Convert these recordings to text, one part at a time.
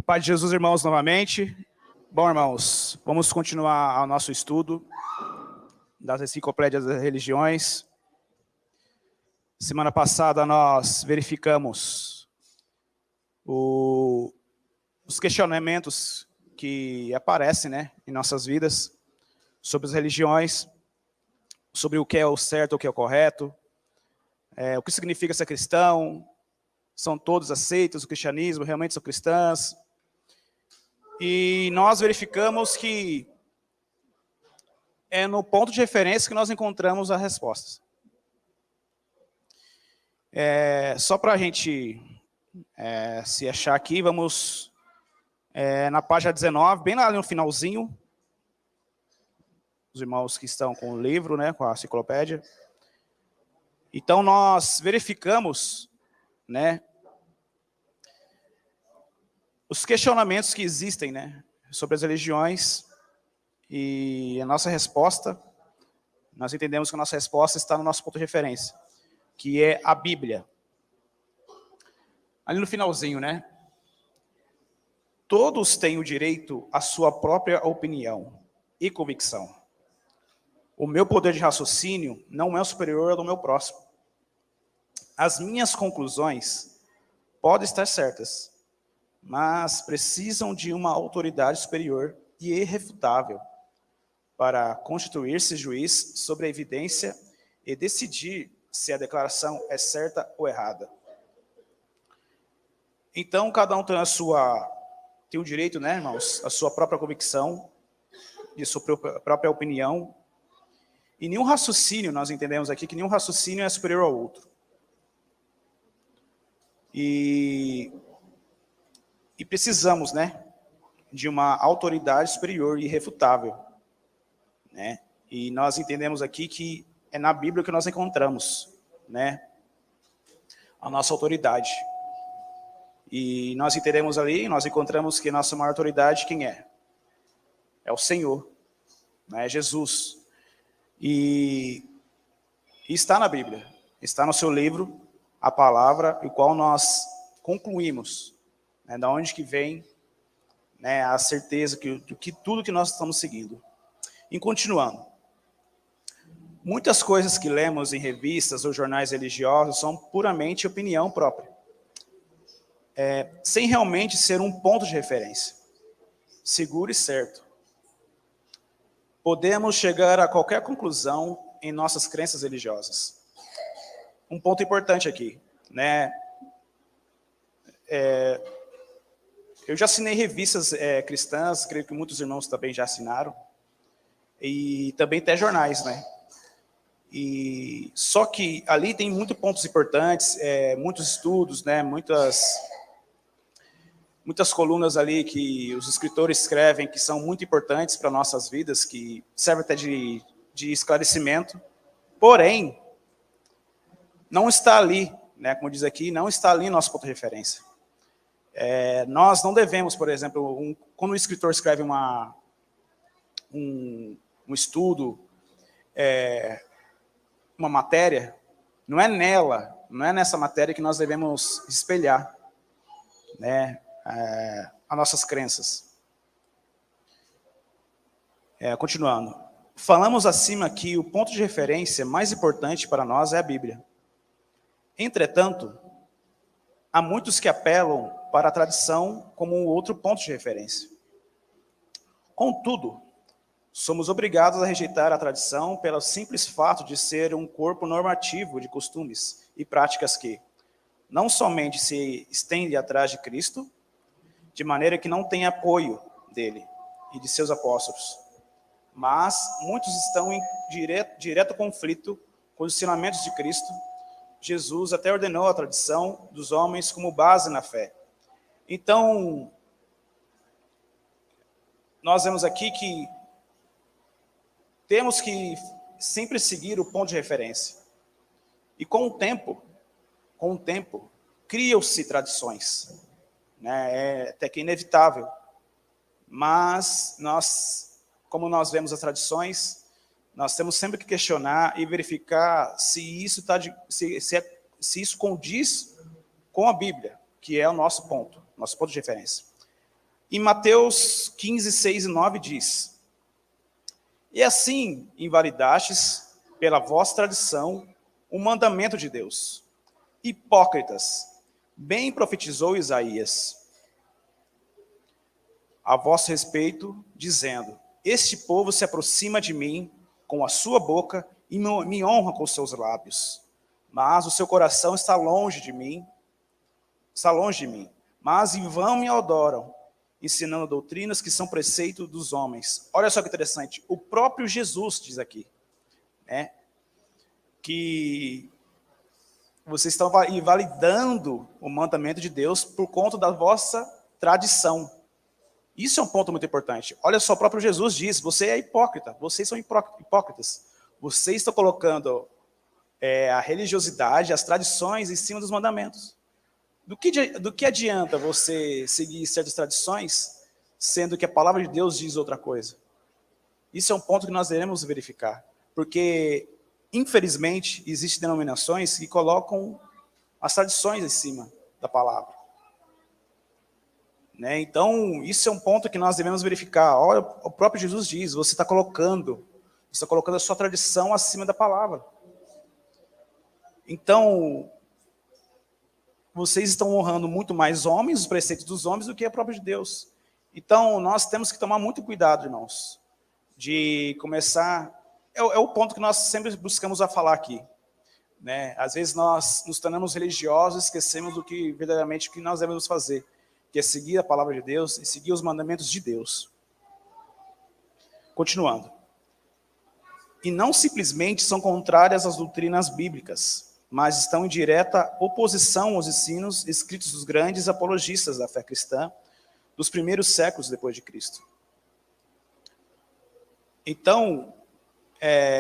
Paz de Jesus, irmãos, novamente. Bom, irmãos, vamos continuar o nosso estudo das enciclopédias das religiões. Semana passada nós verificamos os questionamentos que aparecem, em nossas vidas sobre as religiões, sobre o que é o certo, o que é o correto, o que significa ser cristão, são todos aceitos, o cristianismo realmente são cristãs. E nós verificamos que é no ponto de referência que nós encontramos as respostas. Só para a gente se achar aqui, vamos na página 19, bem lá no finalzinho, os irmãos que estão com o livro, com a enciclopédia. Então, nós verificamos, os questionamentos que existem, sobre as religiões, e a nossa resposta, nós entendemos que a nossa resposta está no nosso ponto de referência, que é a Bíblia. Ali no finalzinho, todos têm o direito à sua própria opinião e convicção. O meu poder de raciocínio não é superior ao do meu próximo. As minhas conclusões podem estar certas, mas precisam de uma autoridade superior e irrefutável para constituir-se juiz sobre a evidência e decidir se a declaração é certa ou errada. Então, cada um tem o direito, irmãos, a sua própria convicção, de sua própria opinião, e nenhum raciocínio, nós entendemos aqui que nenhum raciocínio é superior ao outro. E precisamos, de uma autoridade superior e irrefutável. E nós entendemos aqui que é na Bíblia que nós encontramos, a nossa autoridade. E nós entendemos ali, nós encontramos que a nossa maior autoridade, quem é? É o Senhor, é Jesus. E está na Bíblia, está no seu livro, a palavra, o qual nós concluímos, da onde que vem a certeza que tudo que nós estamos seguindo. E continuando, muitas coisas que lemos em revistas ou jornais religiosos são puramente opinião própria, sem realmente ser um ponto de referência, seguro e certo. Podemos chegar a qualquer conclusão em nossas crenças religiosas. Um ponto importante aqui, eu já assinei revistas cristãs, creio que muitos irmãos também já assinaram, e também até jornais, E só que ali tem muitos pontos importantes, muitos estudos, muitas colunas ali que os escritores escrevem que são muito importantes para nossas vidas, que servem até de esclarecimento. Porém, não está ali, como diz aqui, não está ali nosso ponto de referência. Nós não devemos, por exemplo, quando o escritor escreve um estudo, uma matéria, não é nessa matéria que nós devemos espelhar, as nossas crenças. Continuando. Falamos acima que o ponto de referência mais importante para nós é a Bíblia. Entretanto, há muitos que apelam para a tradição como um outro ponto de referência. Contudo, somos obrigados a rejeitar a tradição pelo simples fato de ser um corpo normativo de costumes e práticas que não somente se estende atrás de Cristo, de maneira que não tem apoio dele e de seus apóstolos, mas muitos estão em direto conflito com os ensinamentos de Cristo. Jesus até ordenou a tradição dos homens como base na fé. Então, nós vemos aqui que temos que sempre seguir o ponto de referência. E com o tempo, criam-se tradições. É até que inevitável. Mas como nós vemos as tradições, nós temos sempre que questionar e verificar se isso condiz com a Bíblia, que é o nosso ponto de referência. Em Mateus 15, 6 e 9 diz: E assim invalidastes, pela vossa tradição, o mandamento de Deus. Hipócritas, bem profetizou Isaías a vosso respeito, dizendo: Este povo se aproxima de mim com a sua boca e me honra com os seus lábios. Mas o seu coração está longe de mim, mas em vão me adoram, ensinando doutrinas que são preceito dos homens. Olha só que interessante, o próprio Jesus diz aqui, né, que vocês estão invalidando o mandamento de Deus por conta da vossa tradição. Isso é um ponto muito importante. Olha só, o próprio Jesus diz: você é hipócrita, vocês são hipócritas. Vocês estão colocando a religiosidade, as tradições em cima dos mandamentos. Do que adianta você seguir certas tradições, sendo que a palavra de Deus diz outra coisa? Isso é um ponto que nós devemos verificar. Porque, infelizmente, existem denominações que colocam as tradições em cima da palavra. Né? Então, isso é um ponto que nós devemos verificar. Olha, o próprio Jesus diz: você está colocando a sua tradição acima da palavra. Então, vocês estão honrando muito mais homens, os preceitos dos homens, do que a própria de Deus. Então, nós temos que tomar muito cuidado, irmãos, de começar... É o ponto que nós sempre buscamos a falar aqui. Né? Às vezes nós nos tornamos religiosos, esquecemos do que verdadeiramente o que nós devemos fazer, que é seguir a palavra de Deus e seguir os mandamentos de Deus. Continuando. E não simplesmente são contrárias às doutrinas bíblicas, mas estão em direta oposição aos ensinos escritos dos grandes apologistas da fé cristã dos primeiros séculos depois de Cristo. Então,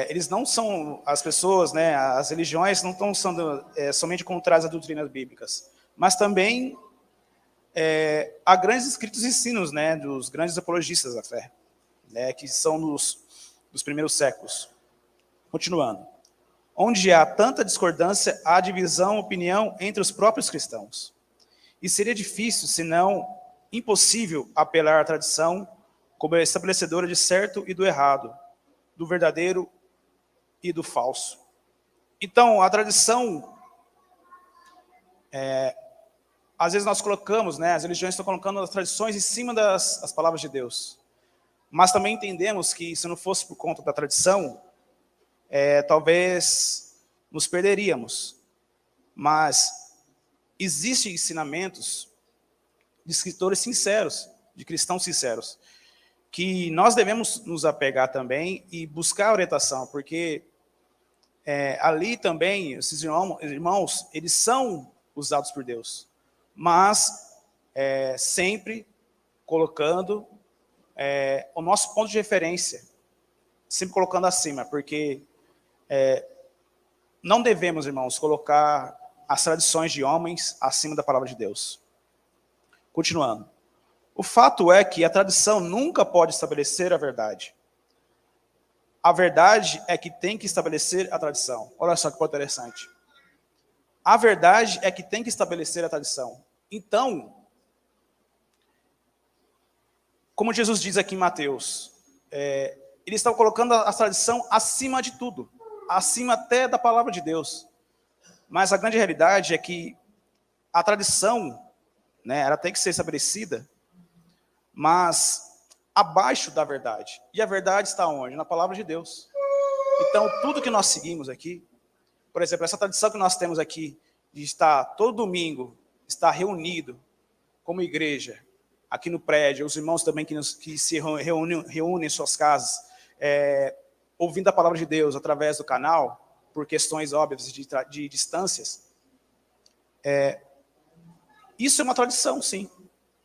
eles não são, as pessoas, né, as religiões não estão sendo somente contrárias às doutrinas bíblicas, mas também há grandes escritos e ensinos, né, dos grandes apologistas da fé, né, que são dos primeiros séculos. Continuando. Onde há tanta discordância, há divisão, opinião entre os próprios cristãos. E seria difícil, se não impossível, apelar à tradição como estabelecedora de certo e do errado, do verdadeiro e do falso. Então, a tradição, às vezes nós colocamos, né, as religiões estão colocando as tradições em cima das palavras de Deus. Mas também entendemos que, se não fosse por conta da tradição, talvez nos perderíamos. Mas existem ensinamentos de escritores sinceros, de cristãos sinceros, que nós devemos nos apegar também e buscar orientação, porque ali também, esses irmãos, eles são usados por Deus, mas sempre colocando o nosso ponto de referência, sempre colocando acima, porque não devemos, irmãos, colocar as tradições de homens acima da palavra de Deus. Continuando. O fato é que a tradição nunca pode estabelecer a verdade. A verdade é que tem que estabelecer a tradição. Olha só que interessante. A verdade é que tem que estabelecer a tradição. Então, como Jesus diz aqui em Mateus, eles estão colocando a tradição acima de tudo, acima até da palavra de Deus. Mas a grande realidade é que a tradição, né, ela tem que ser estabelecida, mas abaixo da verdade. E a verdade está onde? Na palavra de Deus. Então, tudo que nós seguimos aqui, por exemplo, essa tradição que nós temos aqui, de estar todo domingo, estar reunido como igreja, aqui no prédio, os irmãos também que se reúnem em suas casas, ouvindo a palavra de Deus através do canal, por questões óbvias de distâncias, isso é uma tradição, sim.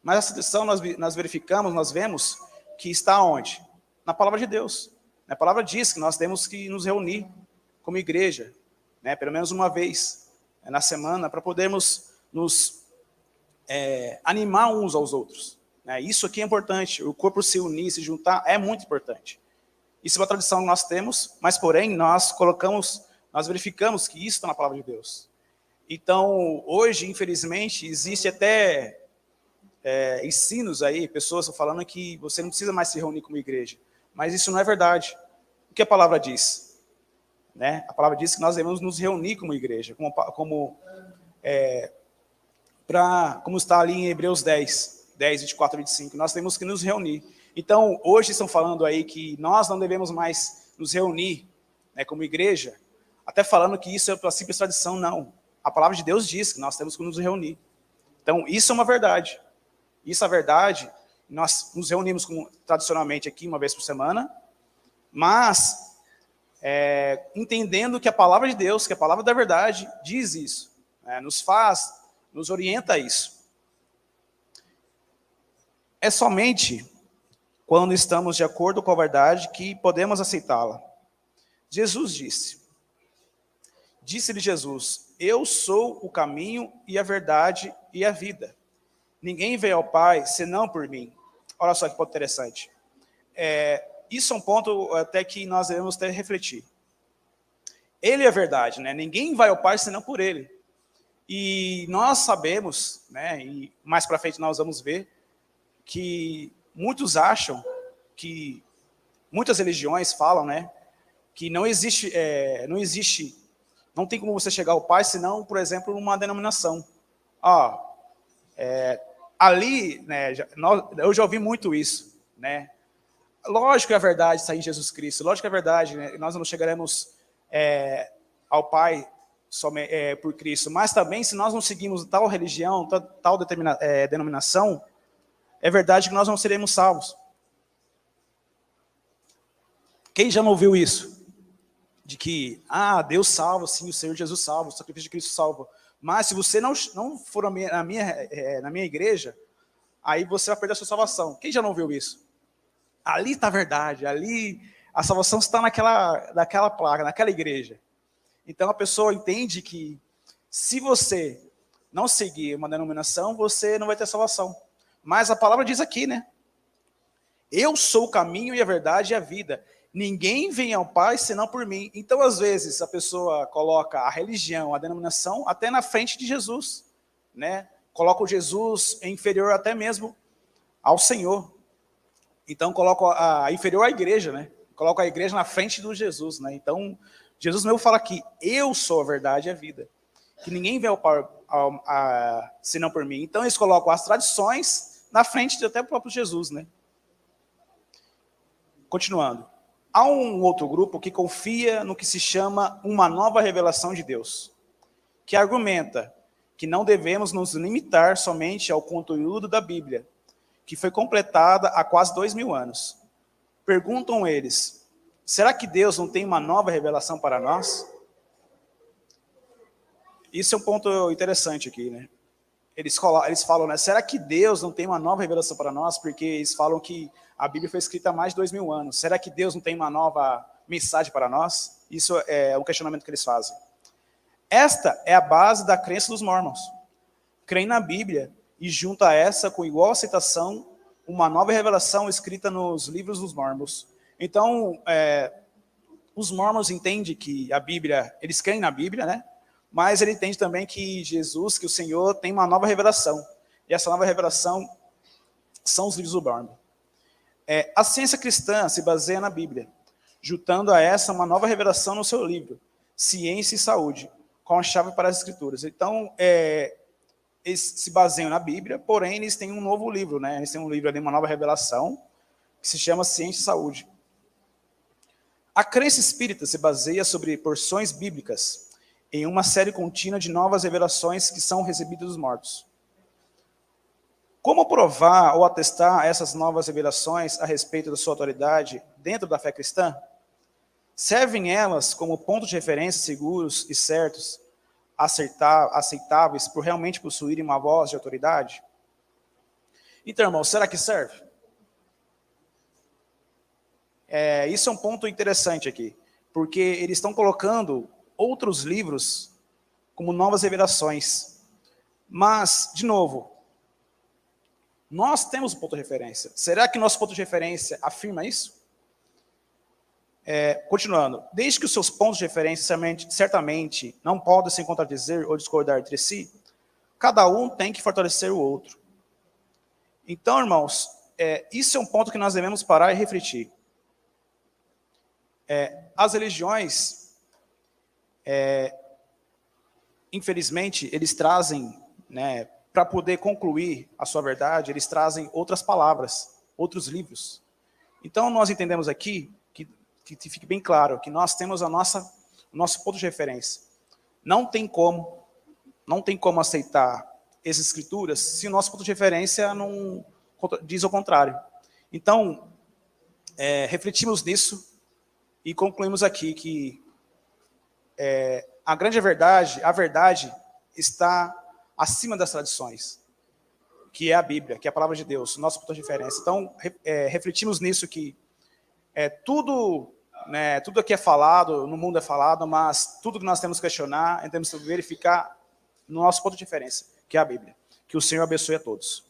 Mas essa tradição nós verificamos, nós vemos que está onde? Na palavra de Deus. A palavra diz que nós temos que nos reunir como igreja, né, pelo menos uma vez na semana, para podermos nos animar uns aos outros. Né? Isso aqui é importante, o corpo se unir, se juntar, é muito importante. Isso é uma tradição que nós temos, mas porém nós verificamos que isso está na palavra de Deus. Então, hoje, infelizmente, existe até ensinos aí, pessoas falando que você não precisa mais se reunir como igreja. Mas isso não é verdade. O que a palavra diz? Né? A palavra diz que nós devemos nos reunir como igreja, como está ali em Hebreus 10, 24 e 25. Nós temos que nos reunir. Então, hoje estão falando aí que nós não devemos mais nos reunir, né, como igreja, até falando que isso é uma simples tradição. Não. A palavra de Deus diz que nós temos que nos reunir. Então, isso é uma verdade. Isso é verdade. Nós nos reunimos tradicionalmente aqui uma vez por semana, mas entendendo que a palavra de Deus, que a palavra da verdade diz isso, nos orienta a isso. É somente quando estamos de acordo com a verdade que podemos aceitá-la. Jesus disse-lhe Jesus: eu sou o caminho e a verdade e a vida. Ninguém veio ao Pai senão por mim. Olha só que ponto interessante. Isso é um ponto até que nós devemos até refletir. Ele é a verdade, né? Ninguém vai ao Pai senão por ele. E nós sabemos, né, e mais para frente nós vamos ver, que muitos acham que, muitas religiões falam, né, que não tem como você chegar ao Pai senão, por exemplo, numa denominação. Ali, né, eu já ouvi muito isso, né? Lógico que a verdade está em Jesus Cristo, lógico que a verdade, né, nós não chegaremos ao Pai por Cristo, mas também se nós não seguimos tal religião, tal denominação, é verdade que nós não seremos salvos. Quem já não ouviu isso? De que, Deus salva, sim, o Senhor Jesus salva, o sacrifício de Cristo salva. Mas se você não for na minha igreja, aí você vai perder a sua salvação. Quem já não ouviu isso? Ali está a verdade, ali a salvação está naquela placa, naquela igreja. Então a pessoa entende que se você não seguir uma denominação, você não vai ter salvação. Mas a palavra diz aqui, né? Eu sou o caminho e a verdade e a vida. Ninguém vem ao Pai senão por mim. Então, às vezes, a pessoa coloca a religião, a denominação, até na frente de Jesus, né? Coloca o Jesus inferior até mesmo ao Senhor. Então, coloca inferior à igreja, né? Coloca a igreja na frente do Jesus, né? Então, Jesus mesmo fala que eu sou a verdade e a vida. Que ninguém vem ao Pai senão por mim. Então, eles colocam as tradições na frente de até o próprio Jesus, né? Continuando. Há um outro grupo que confia no que se chama uma nova revelação de Deus, que argumenta que não devemos nos limitar somente ao conteúdo da Bíblia, que foi completada há quase 2000 anos. Perguntam eles, será que Deus não tem uma nova revelação para nós? Isso é um ponto interessante aqui, né? Eles falam, né? Será que Deus não tem uma nova revelação para nós? Porque eles falam que a Bíblia foi escrita há mais de 2000 anos. Será que Deus não tem uma nova mensagem para nós? Isso é um questionamento que eles fazem. Esta é a base da crença dos mormons. Creem na Bíblia e junto a essa, com igual aceitação, uma nova revelação escrita nos livros dos mormons. Então, os mormons entendem que a Bíblia, eles creem na Bíblia, né? Mas ele entende também que Jesus, que o Senhor, tem uma nova revelação. E essa nova revelação são os livros do Mormon. A ciência cristã se baseia na Bíblia, juntando a essa uma nova revelação no seu livro, Ciência e Saúde, com a chave para as Escrituras. Então, eles se baseiam na Bíblia, porém eles têm um novo livro, né? Eles têm um livro ali, uma nova revelação, que se chama Ciência e Saúde. A crença espírita se baseia sobre porções bíblicas, em uma série contínua de novas revelações que são recebidas dos mortos. Como provar ou atestar essas novas revelações a respeito da sua autoridade dentro da fé cristã? Servem elas como pontos de referência seguros e certos, aceitáveis por realmente possuírem uma voz de autoridade? Então, irmão, será que serve? Isso é um ponto interessante aqui, porque eles estão colocando outros livros como novas revelações. Mas, de novo, nós temos um ponto de referência. Será que nosso ponto de referência afirma isso? Continuando. Desde que os seus pontos de referência certamente não podem se contradizer ou discordar entre si, cada um tem que fortalecer o outro. Então, irmãos, isso é um ponto que nós devemos parar e refletir. As religiões, infelizmente, eles trazem, né, para poder concluir a sua verdade, eles trazem outras palavras, outros livros. Então, nós entendemos aqui, que fique bem claro, que nós temos o nosso ponto de referência. Não tem como aceitar essas escrituras se o nosso ponto de referência não diz o contrário. Então, refletimos nisso e concluímos aqui que a verdade está acima das tradições, que é a Bíblia, que é a palavra de Deus, nosso ponto de referência. Então, refletimos nisso que tudo aqui é falado, no mundo é falado, mas tudo que nós temos que questionar, temos que verificar no nosso ponto de referência, que é a Bíblia. Que o Senhor abençoe a todos.